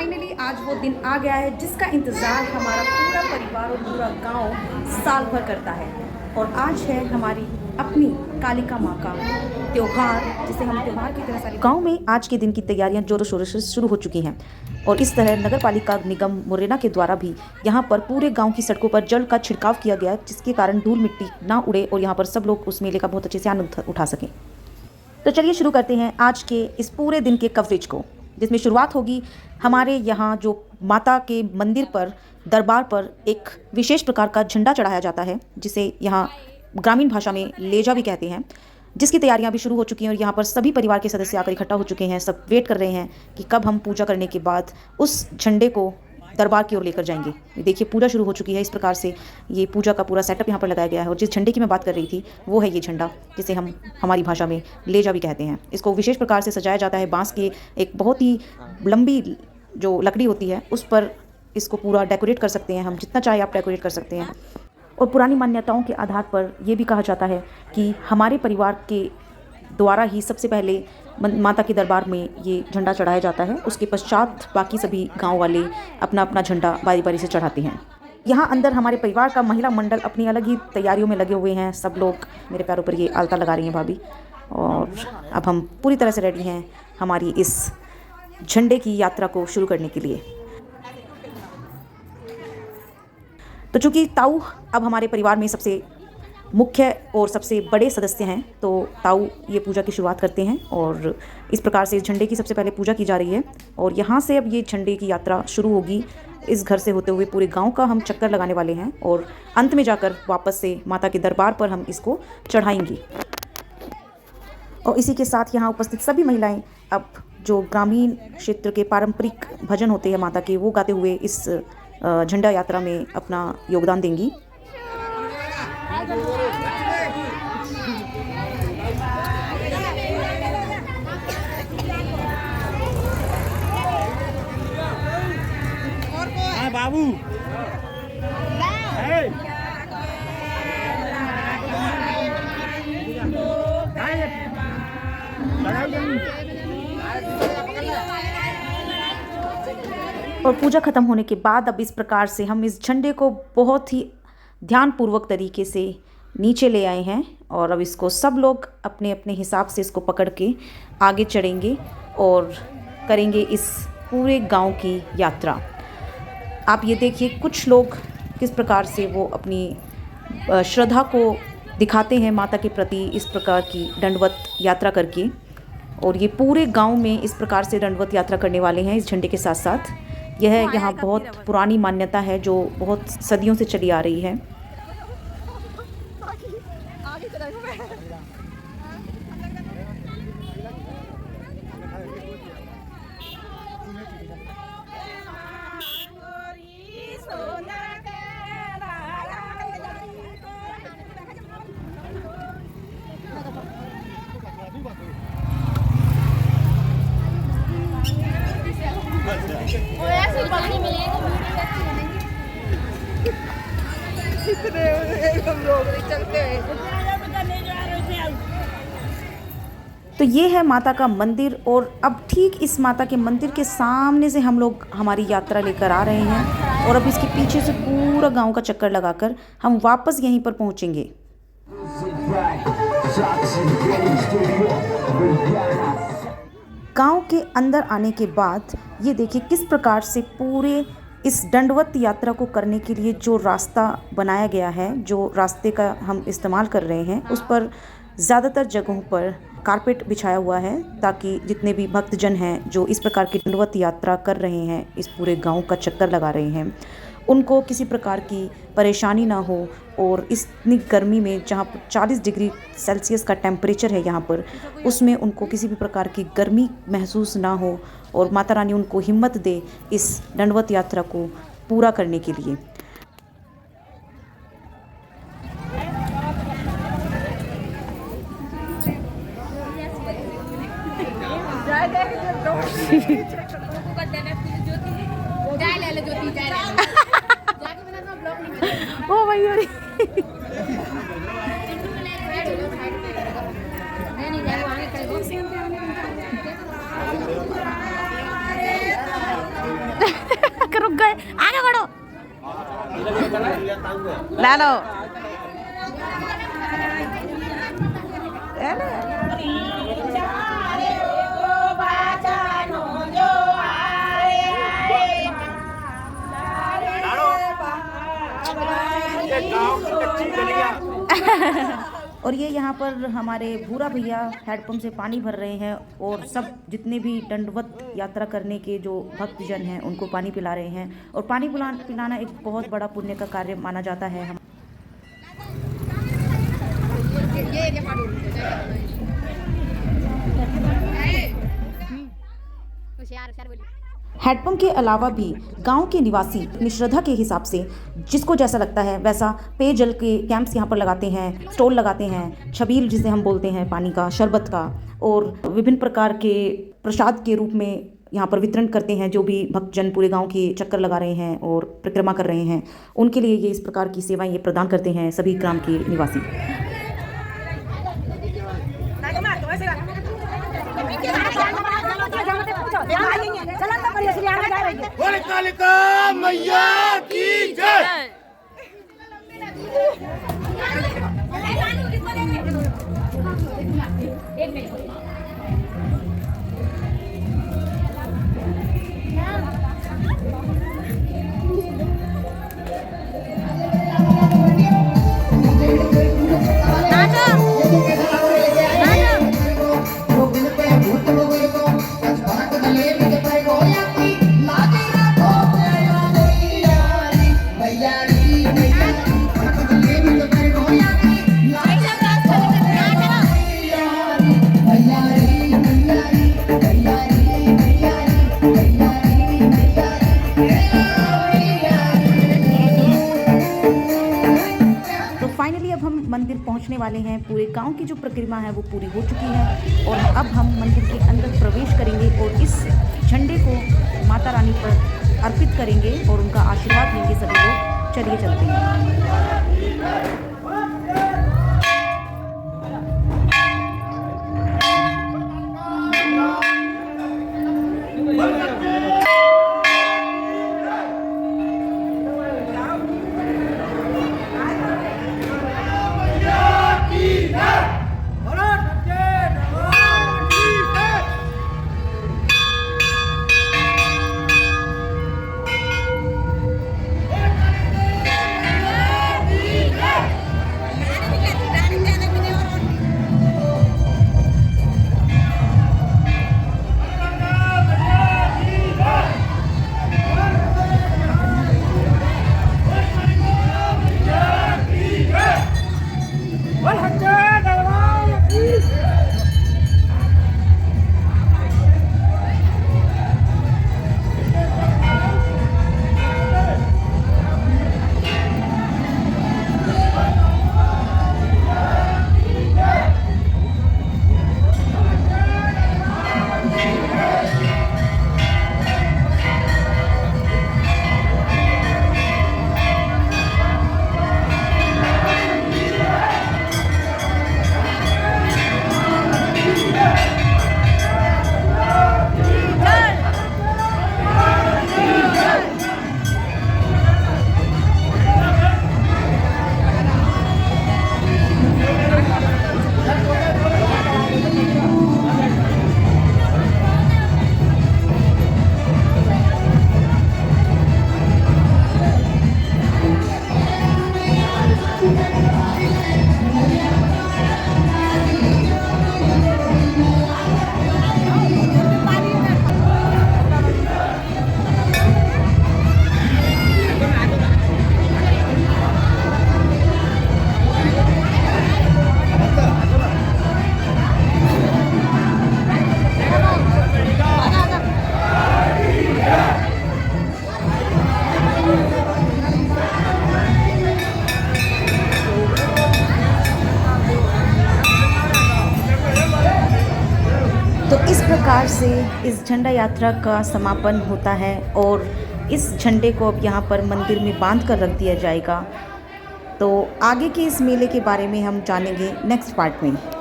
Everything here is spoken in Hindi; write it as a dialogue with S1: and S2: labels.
S1: फाइनली आज वो दिन आ गया है जिसका इंतज़ार हमारा पूरा परिवार और पूरा गांव साल भर करता है। और आज है हमारी अपनी कालिका माँ का त्यौहार, जिसे हम त्यौहार की तरह सारे गांव में आज के दिन की तैयारियां जोरों शोरों से शुरू हो चुकी हैं। और इस तरह नगर पालिका निगम मुरैना के द्वारा भी यहाँ पर पूरे गांव की सड़कों पर जल का छिड़काव किया गया, जिसके कारण धूल मिट्टी ना उड़े और यहाँ पर सब लोग उस मेले का बहुत अच्छे से आनंद उठा सकें। तो चलिए शुरू करते हैं आज के इस पूरे दिन के कवरेज को, जिसमें शुरुआत होगी हमारे यहाँ जो माता के मंदिर पर दरबार पर एक विशेष प्रकार का झंडा चढ़ाया जाता है, जिसे यहाँ ग्रामीण भाषा में लेजा भी कहते हैं, जिसकी तैयारियां भी शुरू हो चुकी हैं। और यहाँ पर सभी परिवार के सदस्य आकर इकट्ठा हो चुके हैं। सब वेट कर रहे हैं कि कब हम पूजा करने के बाद उस झंडे को दरबार की ओर लेकर जाएंगे। देखिए पूजा शुरू हो चुकी है। इस प्रकार से ये पूजा का पूरा सेटअप यहाँ पर लगाया गया है। और जिस झंडे की मैं बात कर रही थी वो है ये झंडा, जिसे हम हमारी भाषा में लेजा भी कहते हैं। इसको विशेष प्रकार से सजाया जाता है। बांस की एक बहुत ही लंबी जो लकड़ी होती है उस पर इसको पूरा डेकोरेट कर सकते हैं हम, जितना चाहे आप डेकोरेट कर सकते हैं। और पुरानी मान्यताओं के आधार पर ये भी कहा जाता है कि हमारे परिवार के द्वारा ही सबसे पहले माता के दरबार में ये झंडा चढ़ाया जाता है। उसके पश्चात बाकी सभी गांव वाले अपना अपना झंडा बारी बारी से चढ़ाते हैं। यहाँ अंदर हमारे परिवार का महिला मंडल अपनी अलग ही तैयारियों में लगे हुए हैं। सब लोग मेरे पैरों पर ये आलता लगा रही हैं भाभी। और अब हम पूरी तरह से रेडी हैं हमारी इस झंडे की यात्रा को शुरू करने के लिए। तो चूँकि ताऊ अब हमारे परिवार में सबसे मुख्य और सबसे बड़े सदस्य हैं, तो ताऊ ये पूजा की शुरुआत करते हैं। और इस प्रकार से इस झंडे की सबसे पहले पूजा की जा रही है। और यहाँ से अब ये झंडे की यात्रा शुरू होगी। इस घर से होते हुए पूरे गांव का हम चक्कर लगाने वाले हैं और अंत में जाकर वापस से माता के दरबार पर हम इसको चढ़ाएंगे। और इसी के साथ यहाँ उपस्थित सभी महिलाएं अब जो ग्रामीण क्षेत्र के पारंपरिक भजन होते हैं माता के, वो गाते हुए इस झंडा यात्रा में अपना योगदान देंगी।
S2: बाबू
S1: और पूजा खत्म होने के बाद अब इस प्रकार से हम इस झंडे को बहुत ही ध्यानपूर्वक तरीके से नीचे ले आए हैं। और अब इसको सब लोग अपने अपने हिसाब से इसको पकड़ के आगे चढ़ेंगे और करेंगे इस पूरे गांव की यात्रा। आप ये देखिए कुछ लोग किस प्रकार से वो अपनी श्रद्धा को दिखाते हैं माता के प्रति, इस प्रकार की दंडवत यात्रा करके। और ये पूरे गांव में इस प्रकार से दंडवत यात्रा करने वाले हैं इस झंडे के साथ साथ। यह यहाँ बहुत पुरानी मान्यता है जो बहुत सदियों से चली आ रही है। तो ये है माता का मंदिर। और अब ठीक इस माता के मंदिर के सामने से हम लोग हमारी यात्रा लेकर आ रहे हैं। और अब इसके पीछे से पूरा गांव का चक्कर लगाकर हम वापस यहीं पर पहुंचेंगे। गांव के अंदर आने के बाद ये देखिए किस प्रकार से पूरे इस दंडवत यात्रा को करने के लिए जो रास्ता बनाया गया है, जो रास्ते का हम इस्तेमाल कर रहे हैं, उस पर ज़्यादातर जगहों पर कारपेट बिछाया हुआ है, ताकि जितने भी भक्तजन हैं जो इस प्रकार की दंडवत यात्रा कर रहे हैं, इस पूरे गांव का चक्कर लगा रहे हैं, उनको किसी प्रकार की परेशानी ना हो। और इतनी गर्मी में जहाँ पर 40 डिग्री सेल्सियस का टेम्परेचर है यहाँ पर, उसमें उनको किसी भी प्रकार की गर्मी महसूस ना हो और माता रानी उनको हिम्मत दे इस दंडवत यात्रा को पूरा करने के लिए। ओ भाई आगे बढ़ो, ला लो। और ये यहाँ पर हमारे भूरा भैया हैंडपम्प से पानी भर रहे हैं और सब जितने भी दंडवत यात्रा करने के जो भक्तजन हैं उनको पानी पिला रहे हैं। और पानी पिलाना एक बहुत बड़ा पुण्य का कार्य माना जाता है। हम हैंडपम्प के अलावा भी गांव के निवासी अपनी श्रद्धा के हिसाब से जिसको जैसा लगता है वैसा पेयजल के कैंप्स यहाँ पर लगाते हैं, स्टॉल लगाते हैं, छबील जिसे हम बोलते हैं, पानी का, शरबत का, और विभिन्न प्रकार के प्रसाद के रूप में यहाँ पर वितरण करते हैं। जो भी भक्तजन पूरे गांव के चक्कर लगा रहे हैं और परिक्रमा कर रहे हैं उनके लिए ये इस प्रकार की सेवाएं ये प्रदान करते हैं सभी ग्राम के निवासी।
S2: कालिका मैया की जय।
S1: मंदिर पहुंचने वाले हैं। पूरे गांव की जो परिक्रमा है वो पूरी हो चुकी है और अब हम मंदिर के अंदर प्रवेश करेंगे और इस झंडे को माता रानी पर अर्पित करेंगे और उनका आशीर्वाद लेंगे सभी लोग। चलिए चलते हैं। तो इस प्रकार से इस झंडा यात्रा का समापन होता है और इस झंडे को अब यहाँ पर मंदिर में बांध कर रख दिया जाएगा। तो आगे के इस मेले के बारे में हम जानेंगे नेक्स्ट पार्ट में।